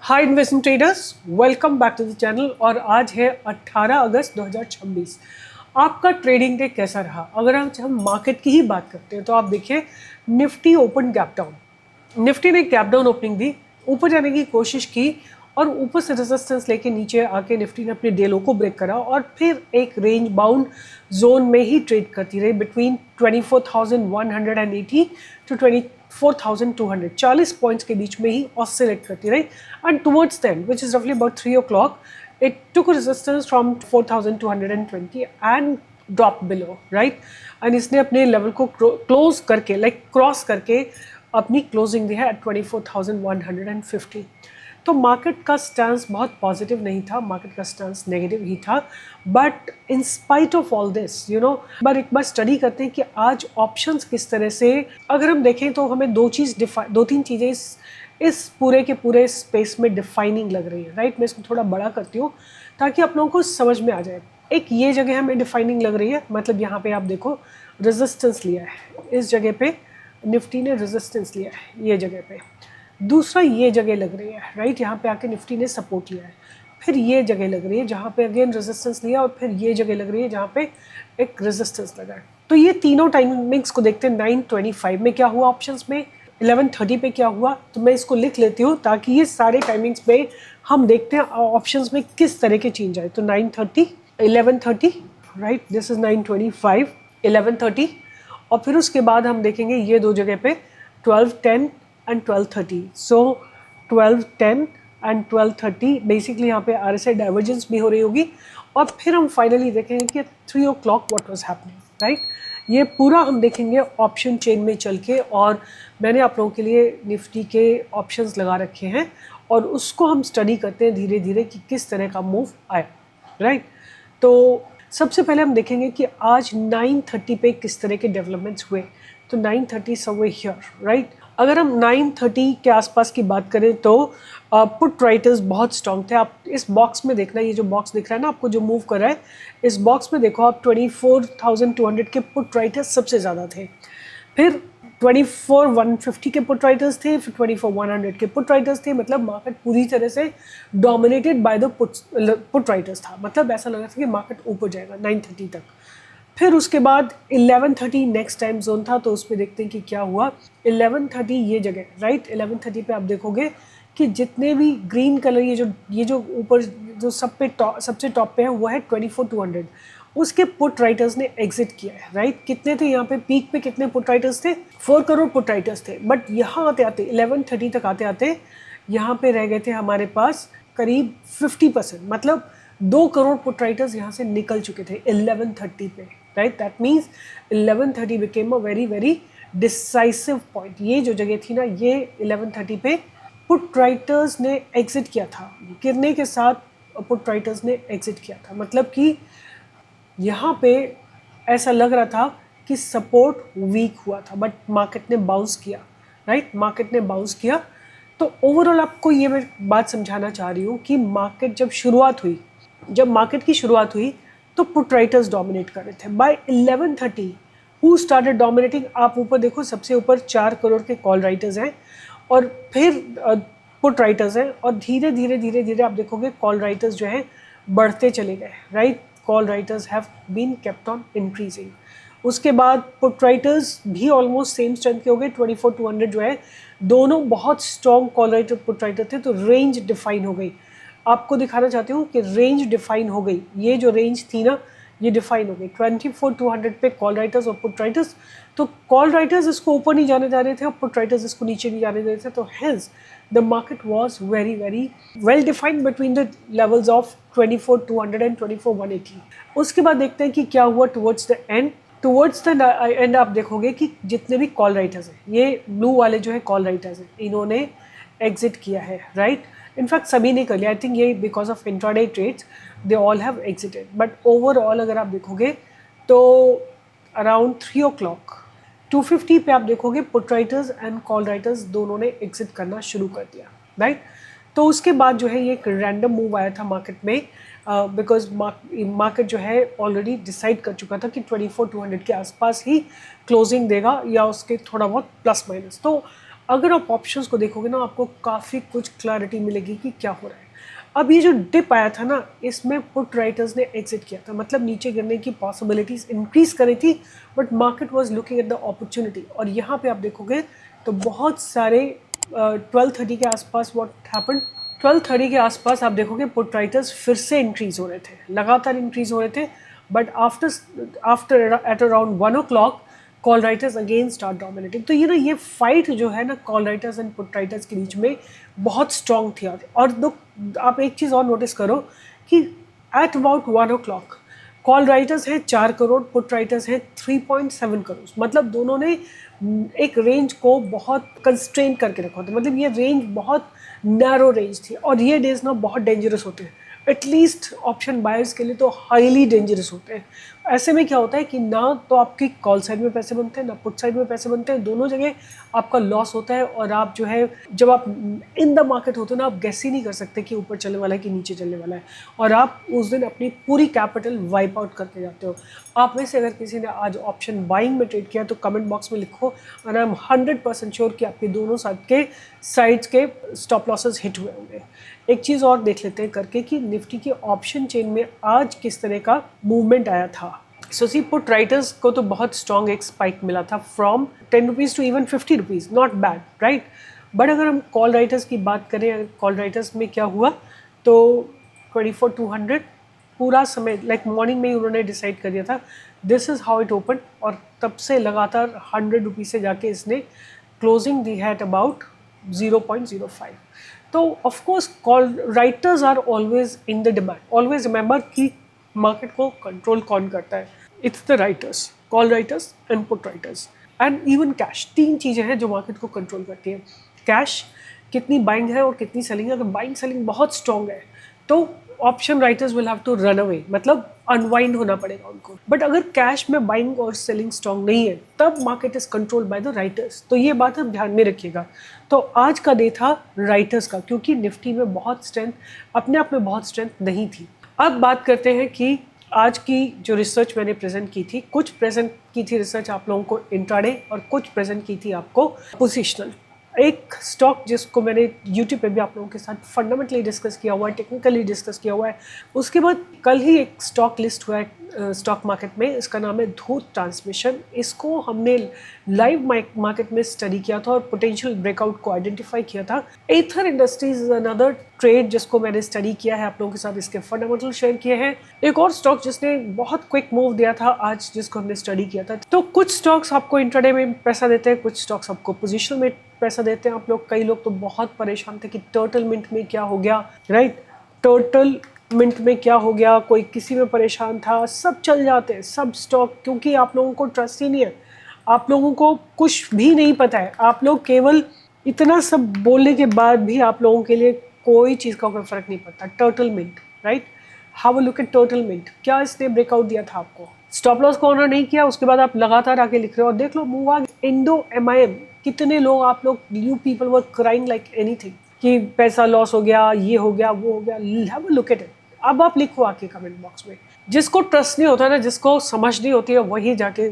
Hi investment traders, welcome back to the channel. और आज है 18 अगस्त 2026। आपका ट्रेडिंग डे कैसा रहा? अगर हम मार्केट की ही बात करते हैं तो आप देखिए Nifty open gap down. Nifty ने गैप डाउन ओपनिंग दी, ऊपर जाने की कोशिश की और ऊपर से रेजिस्टेंस लेके नीचे आके निफ्टी ने अपने डे लो को ब्रेक करा और फिर एक रेंज बाउंड जोन में ही ट्रेड करती रही बिटवीन 24,180 टू 24,200, 40 पॉइंट्स के बीच में ही ऑसिलेट करती रही। And towards the end, which is रफली about 3 o'clock, it took a resistance from 4,220 and dropped below, right? And इसने अपने लेवल को क्लोज करके क्रॉस करके अपनी क्लोजिंग दी है एट 24,150। तो मार्केट का स्टैंस बहुत पॉजिटिव नहीं था, मार्केट का स्टैंस नेगेटिव ही था। But in spite of all this एक बार स्टडी करते हैं कि आज ऑप्शंस किस तरह से, अगर हम देखें तो हमें दो तीन चीज़ें इस पूरे के पूरे स्पेस में डिफाइनिंग लग रही है, राइट? मैं इसको थोड़ा बड़ा करती हूँ ताकि आप लोगों को समझ में आ जाए। एक ये जगह हमें डिफाइनिंग लग रही है, मतलब यहाँ पे आप देखो रेजिस्टेंस लिया है, इस जगह पे निफ्टी ने रेजिस्टेंस लिया है ये जगह पे। दूसरा ये जगह लग रही है, राइट? यहाँ पे आके निफ्टी ने सपोर्ट लिया है। फिर ये जगह लग रही है जहाँ पे अगेन रेजिस्टेंस लिया और फिर ये जगह लग रही है जहाँ पे एक रेजिस्टेंस लगा है। तो ये तीनों टाइमिंग्स को देखते हैं। 9:25 में क्या हुआ ऑप्शंस में, 11:30 पे क्या हुआ, तो मैं इसको लिख लेती हूँ ताकि ये सारे टाइमिंग्स पे हम देखते हैं ऑप्शंस में किस तरह के चेंज आए। तो 9:30, 11:30, राइट? दिस इज 9:25, 11:30 और फिर उसके बाद हम देखेंगे ये दो जगह पे 12:10 एंड 12:30। सो 12:10 एंड 12:30 बेसिकली यहाँ पे RSI डाइवर्जेंस भी हो रही होगी। और फिर हम फाइनली देखेंगे कि 3 o'clock what was happening, right? ये पूरा हम देखेंगे ऑप्शन चेन में चल के। और मैंने आप लोगों के लिए निफ्टी के ऑप्शंस लगा रखे हैं और उसको हम स्टडी करते हैं धीरे धीरे कि किस तरह का मूव आया, राइट? तो सबसे पहले हम देखेंगे कि आज 9:30 पे किस तरह के डेवलपमेंट्स हुए। तो 9:30 समवेयर हियर, राइट? अगर हम 9:30 के आसपास की बात करें तो पुट राइटर्स बहुत स्ट्रॉन्ग थे। आप इस बॉक्स में देखना, ये जो बॉक्स दिख रहा है ना आपको जो मूव कर रहा है, इस बॉक्स में देखो आप 24,200 के पुट राइटर्स सबसे ज़्यादा थे। फिर 24,150 के पुट राइटर्स थे, फिर 24,100 के पुट राइटर्स थे। मतलब मार्केट पूरी तरह से dominated by the put writers था। मतलब ऐसा लग रहा था कि मार्केट ऊपर जाएगा 9:30 तक। फिर उसके बाद 11:30 नेक्स्ट टाइम जोन था, तो उसमें देखते हैं कि क्या हुआ। 11:30 ये जगह, राइट? 11:30 पे आप देखोगे कि जितने भी ग्रीन कलर ये जो ऊपर जो सबसे टॉप पे है वो है 24,200। उसके पुट राइटर्स ने एग्जिट किया है, राइट? कितने थे यहाँ पे पीक पे, कितने पुट राइटर्स थे? 4 करोड़ पुट राइटर्स थे। बट यहाँ आते आते 11:30 तक आते आते यहाँ पे रह गए थे हमारे पास करीब 50%, मतलब 2 करोड़ पुट राइटर्स यहाँ से निकल चुके थे 11:30 पे, right? That means 11:30 became a very very decisive point. ये जो जगह थी ना, ये 11:30 पे पुट राइटर्स ने एग्जिट किया था, गिरने के साथ पुट राइटर्स ने एग्जिट किया था। मतलब कि यहाँ पे ऐसा लग रहा था कि सपोर्ट वीक हुआ था, बट मार्केट ने बाउंस किया, राइट? मार्केट ने बाउंस किया। तो ओवरऑल आपको ये मैं बात समझाना चाह रही हूँ कि जब मार्केट की शुरुआत हुई तो पुट राइटर्स डोमिनेट कर रहे थे। By 11:30 who started dominating? आप ऊपर देखो, सबसे ऊपर 4 करोड़ के कॉल राइटर्स हैं और फिर पुट राइटर्स हैं। और धीरे धीरे आप देखोगे कॉल राइटर्स जो हैं बढ़ते चले गए, right? Call writers have been kept on increasing. उसके बाद पुट राइटर्स भी ऑलमोस्ट सेम स्ट्रेंथ के हो गए। 24,200 जो है, दोनों बहुत strong call writer put writer थे। तो रेंज डिफाइन हो गई। आपको दिखाना चाहती हूँ कि रेंज डिफाइन हो गई। ये जो रेंज थी ना, ये डिफाइन हो गई 24,200 पे कॉल राइटर्स और पुट राइटर्स। तो कॉल राइटर्स इसको ऊपर नहीं जाने जा रहे थे और पुट राइटर्स इसको नीचे नहीं जाने दे रहे थे। तो hence the market was very very well defined between the levels of 24,200 and 24,180। उसके बाद देखते हैं कि क्या हुआ टुवर्ड्स द एंड आप देखोगे कि जितने भी कॉल राइटर्स हैं, ये ब्लू वाले जो है कॉल राइटर्स हैं, इन्होंने एग्जिट किया है, राइट? इनफैक्ट सभी ने कर लिया। आई थिंक ये because of intraday trades they all have exited. But overall अगर आप देखोगे तो अराउंड 3 o'clock 250 पे आप देखोगे put writers and call writers दोनों ने एग्जिट करना शुरू कर दिया, राइट? तो उसके बाद जो है ये एक रैंडम मूव आया था मार्केट में, बिकॉज मार्केट जो है ऑलरेडी डिसाइड कर चुका था कि 24,200 के आसपास ही क्लोजिंग देगा या उसके थोड़ा बहुत प्लस माइनस। तो अगर आप ऑप्शंस को देखोगे ना, आपको काफ़ी कुछ क्लैरिटी मिलेगी कि क्या हो रहा है। अब ये जो डिप आया था ना, इसमें पुट राइटर्स ने एग्जिट किया था, मतलब नीचे गिरने की पॉसिबिलिटीज इंक्रीज करी थी, but market was looking at the opportunity. और यहाँ पे आप देखोगे तो बहुत सारे 12:30 के आसपास व्हाट हैपेंड, 12:30 के आसपास आप देखोगे पुट राइटर्स फिर से इंक्रीज हो रहे थे, लगातार इंक्रीज हो रहे थे, but after at around 1 o'clock call writers again start dominating. तो ये ना, ये फाइट जो है ना call writers and put writers के बीच में बहुत स्ट्रॉन्ग थी। और दो, आप एक चीज़ और नोटिस करो कि at about 1 o'clock call writers हैं 4 करोड़, पुट राइटर्स हैं 3.7 करोड़, मतलब दोनों ने एक रेंज को बहुत कंस्ट्रेन करके रखा था, मतलब ये रेंज बहुत नैरो रेंज थी। और ये डेज ना बहुत डेंजरस होते हैं, एटलीस्ट ऑप्शन बायर्स के लिए तो हाईली डेंजरस होते हैं। ऐसे में क्या होता है कि ना तो आपकी कॉल साइड में पैसे बनते हैं, ना पुट साइड में पैसे बनते हैं, दोनों जगह आपका लॉस होता है। और आप जो है, जब आप इन द मार्केट होते हो ना, आप गैस ही नहीं कर सकते कि ऊपर चलने वाला है कि नीचे चलने वाला है, और आप उस दिन अपनी पूरी कैपिटल वाइप आउट करके जाते हो। आप में से अगर किसी ने आज ऑप्शन बाइंग में ट्रेड किया तो कमेंट बॉक्स में लिखो, और आई एम 100% श्योर कि आपके दोनों साइड्स के स्टॉप लॉसेस हिट हुए होंगे। एक चीज़ और देख लेते हैं करके कि निफ्टी के ऑप्शन चेन में आज किस तरह का मूवमेंट आया था। सो सी, पुट राइटर्स को तो बहुत स्ट्रॉन्ग एक स्पाइक मिला था from 10 rupees to even 50 rupees, not bad, right. But अगर हम कॉल राइटर्स की बात करें, कॉल राइटर्स में क्या हुआ, तो 24,200 पूरा समय, लाइक मॉर्निंग में ही उन्होंने डिसाइड कर दिया था this is how it open, और तब से लगातार 100 रुपीज़ से जाके इसने क्लोजिंग दी है एट अबाउट 0.05। तो of course call writers are always in the demand. Always remember कि मार्केट को कंट्रोल कौन करता है, it's the writers, call writers and put writers and even cash. 3 चीज़ें हैं जो मार्केट को कंट्रोल करती हैं। कैश, कितनी बाइंग है और कितनी सेलिंग है। अगर बाइंग सेलिंग बहुत स्ट्रॉन्ग है तो option writers will have to run away, मतलब अनवाइंड होना पड़ेगा उनको। बट अगर कैश में बाइंग और सेलिंग स्ट्रॉन्ग नहीं है, तब market is controlled by the writers. तो ये बात हम ध्यान में रखिएगा। तो आज का डे था राइटर्स का, क्योंकि निफ्टी में बहुत स्ट्रेंथ, अपने आप में बहुत स्ट्रेंथ नहीं थी। अब बात करते हैं कि आज की जो रिसर्च मैंने प्रेजेंट की थी, कुछ प्रेजेंट की थी रिसर्च आप लोगों को इंट्राडे, और कुछ प्रेजेंट की थी आपको पोजिशनल। एक स्टॉक जिसको मैंने यूट्यूब पे भी आप लोगों के साथ फंडामेंटली डिस्कस किया हुआ है, टेक्निकली डिस्कस किया हुआ है। उसके बाद कल ही एक स्टॉक लिस्ट हुआ है स्टॉक मार्केट में, इसका नाम है धूत ट्रांसमिशन। इसको हमने लाइव मार्केट में स्टडी किया था और पोटेंशियल ब्रेकआउट को आइडेंटिफाई किया था। एथर इंडस्ट्रीज इज अनदर ट्रेड जिसको मैंने स्टडी किया है, आप लोगों के साथ इसके फंडामेंटल शेयर किए हैं। एक और स्टॉक जिसने बहुत क्विक मूव दिया था आज, जिसको हमने स्टडी किया था। तो कुछ स्टॉक्स आपको इंट्राडे में पैसा देते हैं, कुछ स्टॉक्स आपको पोजिशनल में पैसा देते हैं। आप लोग, कई लोग तो बहुत परेशान थे कि टर्टल मिंट में क्या हो गया, राइट, टर्टल मिंट में क्या हो गया, कोई किसी में परेशान था। सब चल जाते हैं सब स्टॉक, क्योंकि आप लोगों को ट्रस्ट ही नहीं है, आप लोगों को कुछ भी नहीं पता है। आप लोग केवल इतना सब बोलने के बाद भी आप लोगों के लिए कोई चीज़ का कोई फर्क नहीं पड़ता। Turtle mint, right, how a look at turtle mint, क्या इसने ब्रेकआउट दिया था आपको, स्टॉप लॉस को ऑनर नहीं किया, उसके बाद आप लगातार आके लिख रहे हो। और देख लो मूव आ इंडो MIM, कितने लोग, आप लोग, you people were crying like anything कि पैसा लॉस हो गया, ये हो गया, वो हो गया। Have a look at it. अब आप लिखो आके कमेंट बॉक्स में। जिसको ट्रस्ट नहीं होता ना, जिसको समझ नहीं होती है, वही जाके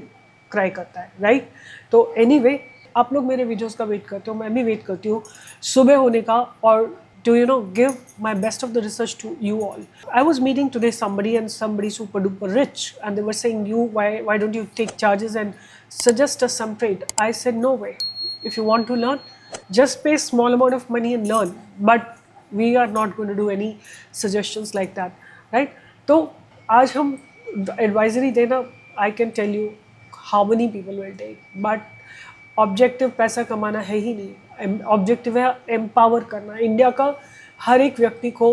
क्राई करता है, राइट। तो एनीवे, आप लोग मेरे वीडियोस का वेट करते हो, मैं भी वेट करती हूँ सुबह होने का, और to give my best of the research to you all. I was meeting today somebody super duper rich, and they were saying, why don't you take charges and suggest us some trade? I said, no way. If you want to learn, just pay small amount of money and learn. But we are not going to do any suggestions like that, right? तो आज हम advisory देना, I can tell you how many people will take, but objective पैसा कमाना है ही नहीं। Objective है empower करना इंडिया का हर एक व्यक्ति को,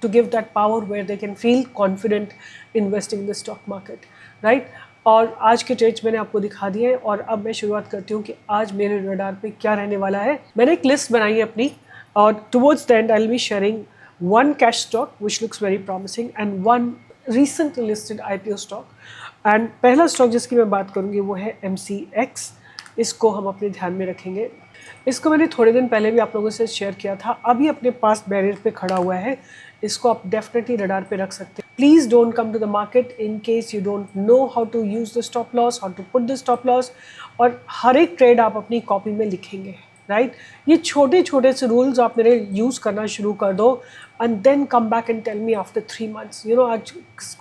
to give that power where they can feel confident investing in the stock market, right. और आज के ट्रेड्स मैंने आपको दिखा दिए हैं, और अब मैं शुरुआत करती हूँ कि आज मेरे रडार पे क्या रहने वाला है। मैंने एक लिस्ट बनाई है अपनी, और towards the and I will be sharing 1 cash stock which looks very promising and 1 recently listed IPO stock. And पहला स्टॉक जिसकी मैं बात करूँगी वो है MCX। इसको हम अपने ध्यान में रखेंगे। इसको मैंने थोड़े दिन पहले भी आप लोगों से शेयर किया था, अभी अपने पास बैरियर पे खड़ा हुआ है। इसको आप डेफिनेटली रडार पे रख सकते हैं। Please don't come to the market in case you don't know how to use the stop loss, how to put the stop loss. और हर एक ट्रेड आप अपनी कॉपी में लिखेंगे, राइट ये छोटे छोटे से रूल्स आप मेरे यूज़ करना शुरू कर दो and then come back and tell me after 3 months। आज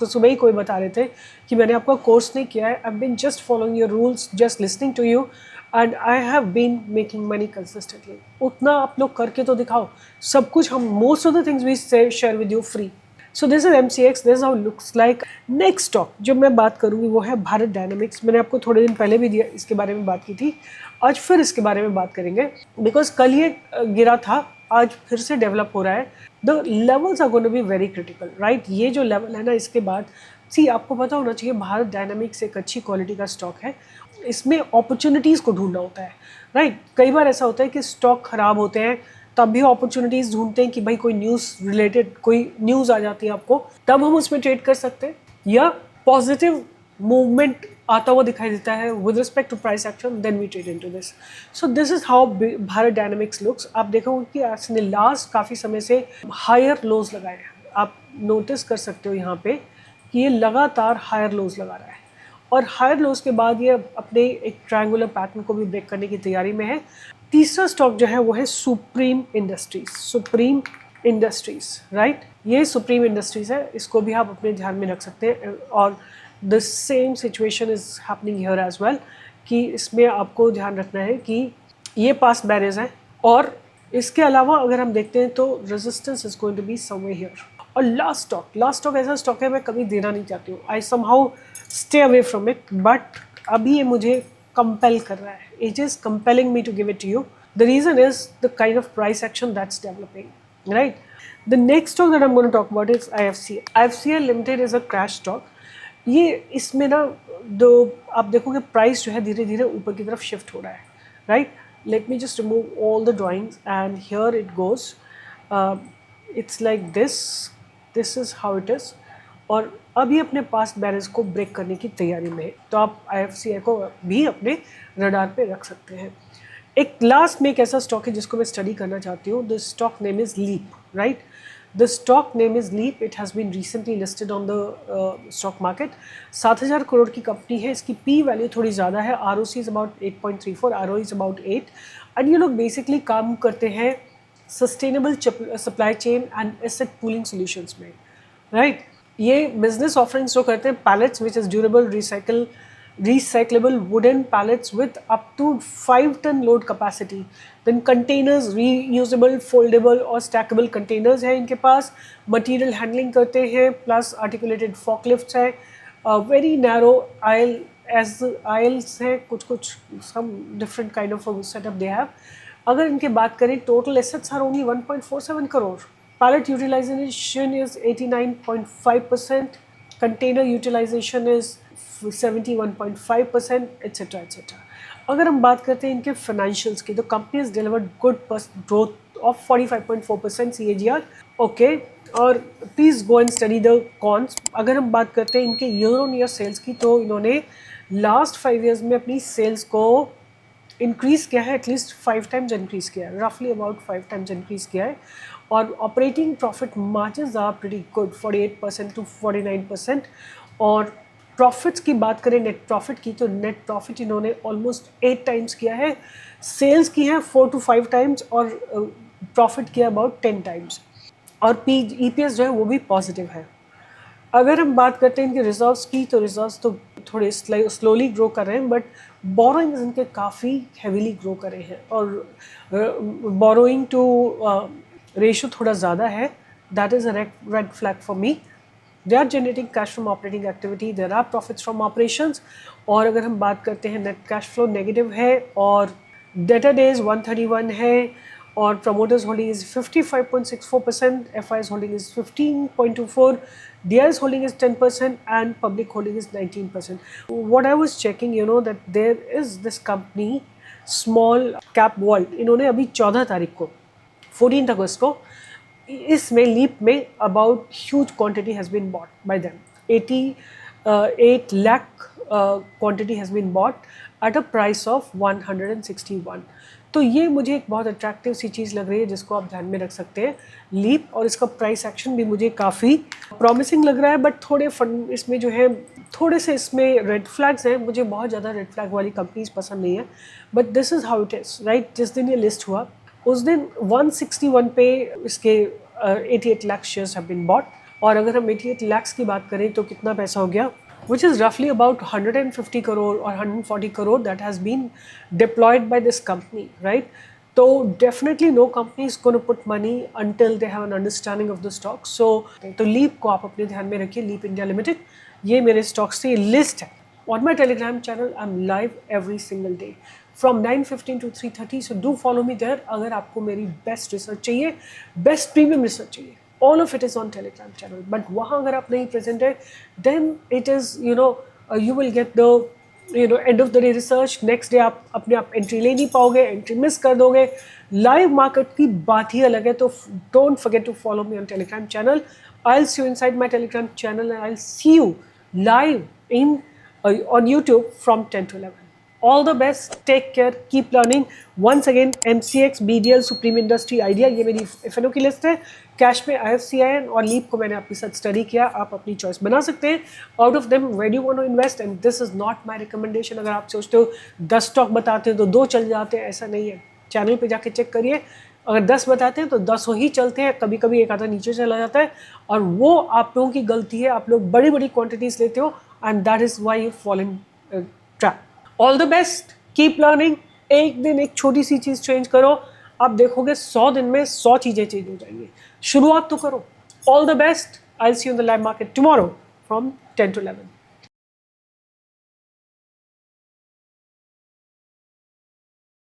सुबह ही कोई बता रहे थे कि मैंने आपका कोर्स नहीं किया है, I have been just following your rules, just listening to you and I have been making money consistently. उतना आप लोग करके तो दिखाओ। सब कुछ हम most of the things we share with you free. So this is MCX, this how looks like. Next stock जो मैं बात करूँगी वो है भारत डायनामिक्स। मैंने आपको थोड़े दिन पहले भी दिया इसके बारे में बात की थी, आज फिर इसके बारे में बात करेंगे बिकॉज कल ये गिरा था, आज फिर से डेवलप हो रहा है। The levels are going to be very critical, right. ये जो लेवल है ना, इसके बाद आपको पता होना चाहिए भारत डायनामिक्स एक अच्छी क्वालिटी का स्टॉक है। इसमें अपॉर्चुनिटीज़ को ढूंढना होता है, राइट। कई बार ऐसा होता है कि स्टॉक खराब होते हैं तब भी अपॉर्चुनिटीज़ ढूंढते हैं कि भाई कोई न्यूज़ रिलेटेड कोई न्यूज़ आ जाती है आपको, तब हम उसमें ट्रेड कर सकते हैं, या पॉजिटिव मूवमेंट आता हुआ दिखाई देता है with respect to price action, then we trade into this. So this is how Bharat Dynamics looks. आप देखोगे कि इसने लास्ट काफ़ी समय से हायर लोज लगाए हैं। आप नोटिस कर सकते हो यहाँ पे कि ये लगातार हायर लोज लगा रहा है और हायर लोज के बाद ये अपने एक ट्रायंगुलर पैटर्न को भी ब्रेक करने की तैयारी में है। तीसरा स्टॉक जो है वो है supreme industries. Supreme industries, right, ये सुप्रीम इंडस्ट्रीज है, इसको भी आप अपने ध्यान में रख सकते हैं। और the same situation is happening here as well, कि इसमें आपको ध्यान रखना है कि ये पास बैरियर्स हैं और इसके अलावा अगर हम देखते हैं तो resistance is going to be somewhere here. और लास्ट स्टॉक ऐसा स्टॉक है मैं कभी देना नहीं चाहती हूँ, I somehow stay away from it, but अभी ये मुझे कंपेल कर रहा है। It is compelling me to give it to you. The reason is the kind of price action that's developing, right. The next stock that I am going to talk about is IFCL। IFCL limited is a crash stock. ये इसमें ना दो आप देखोगे price जो है धीरे धीरे ऊपर की तरफ शिफ्ट हो रहा है, right. Let me just remove all the drawings and here it goes. It's like this is how it is. और अब ये अपने पास्ट बैलेंस को ब्रेक करने की तैयारी में है, तो आप IFCL को भी अपने रडार पे रख सकते हैं। एक लास्ट में एक ऐसा स्टॉक है जिसको मैं स्टडी करना चाहती हूँ। The stock name is leap, right. The stock name is leap. It has been recently listed on the stock market. 7,000 crore की कंपनी है। इसकी P वैल्यू थोड़ी ज़्यादा है। ROC is about 8.34, ROE is about 8। And ये लोग बेसिकली काम करते हैं sustainable supply chain and asset pooling solutions में, राइट। ये बिजनेस ऑफरिंग्स जो करते हैं, pallets which is durable recyclable wooden pallets with up to 5 ton load capacity, then containers, reusable foldable और stackable containers है इनके पास। material handling करते हैं, plus articulated forklifts है, very narrow aisles है, कुछ some different kind of a setup they have। अगर इनके बात करें, total assets are only 1.47 crore. pallet utilization is 89.5%, container utilization is 71.5%, etc etc। अगर हम बात करते हैं इनके फाइनेंशियल्स की, तो company has delivered good growth of 45.4% CAGR, okay. और please go and study the cons. अगर हम बात करते हैं इनके ईयर ऑन ईयर सेल्स की, तो इन्होंने लास्ट 5 ईयर्स में अपनी सेल्स को इंक्रीज़ किया है, एटलीस्ट 5 times इंक्रीज़ किया है, रफली अबाउट 5 times इंक्रीज़ किया है। और operating profit margins are pretty good, 48% to 49%। और प्रॉफिट्स की बात करें, नेट प्रॉफिट की, तो नेट प्रॉफिट इन्होंने ऑलमोस्ट 8 times किया है, सेल्स की है 4 to 5 times और प्रॉफिट किया अबाउट 10 times। और EPS जो है वो भी पॉजिटिव है। अगर हम बात करते हैं इनके रिजर्व्स की, तो रिजर्व्स तो थोड़े स्लोली ग्रो कर रहे हैं, बट बोरोइंग्स इनके काफ़ी हैवीली ग्रो कर रहे हैं और बोरोइंग टू रेशियो थोड़ा ज़्यादा है। That is a red flag for me. They are generating cash from operating activity, there are profits from operations. और अगर हम बात करते हैं, नेट कैश फ्लो नेगेटिव है और डेटर डेज 131 है और promoters holding is 55.64%, FI's holding is 15.24%, DI's holding is 10% and public holding is 19%. What I was checking, that there is this company Small Cap World, इन्होंने अभी 14 तारीख को 14th अगस्त को इसमें लीप में about huge quantity has been bought by them, 88 lakh quantity has been bought at a price of 161। तो ये मुझे एक बहुत अट्रैक्टिव सी चीज़ लग रही है जिसको आप ध्यान में रख सकते हैं, लीप। और इसका प्राइस एक्शन भी मुझे काफ़ी प्रॉमिसिंग लग रहा है, बट थोड़े फंड इसमें जो है थोड़े से इसमें रेड फ्लैग्स हैं। मुझे बहुत ज़्यादा रेड फ्लैग वाली कंपनीज पसंद नहीं है, but this is how it is, right. जिस दिन ये लिस्ट हुआ उस दिन 161 पे इसके 88 lakh shares have been bought. और अगर हम 88 लाख की बात करें तो कितना पैसा हो गया, which is roughly about 150 crore or 140 crore that has been deployed by this company, right? So definitely no company is going to put money until they have an understanding of the stock. So तो leap को आप अपने ध्यान में रखिए, leap India limited. ये मेरे stocks से लिस्ट है। On my Telegram channel, I'm live every single day from 9:15 to 3:30. So do follow me there. अगर आपको मेरी बेस्ट रिसर्च चाहिए, बेस्ट प्रीमियम रिसर्च चाहिए, all of it is on Telegram channel. But वहाँ अगर आप नहीं present है, then it is you will get the end of the day research. Next day आप अपने आप entry ले नहीं पाओगे, entry miss कर दोगे। Live market की बात ही अलग है, तो don't forget to follow me on Telegram channel. I'll see you inside my Telegram channel and I'll see you live on YouTube from 10 to 11. All the best, take care, keep learning. Once again, MCX, BDL, Supreme Industry, Idea, ये मेरी FNO की list है। Cash में IFCIN और leap को मैंने आपके साथ स्टडी किया, आप अपनी चॉइस बना सकते हैं। Out of them where you want to invest, and this is not my recommendation. अगर आप सोचते हो 10 स्टॉक बताते हैं तो 2 चल जाते हैं, ऐसा नहीं है। चैनल पे जाके चेक करिए, अगर 10 बताते हैं तो 10 ही चलते हैं, कभी कभी एक आधा नीचे चला जाता है, और वो आप लोगों की गलती है। आप लोग बड़ी बड़ी क्वांटिटीज लेते हो and that is why you fall in trap. All the best, keep learning. एक दिन एक छोटी सी चीज़ चेंज करो, आप देखोगे 100 दिन में 100 चीज़ें चेंज हो जाएंगी। शुरुआत तो करो। All the best, I will see you in the live market tomorrow from 10 to 11.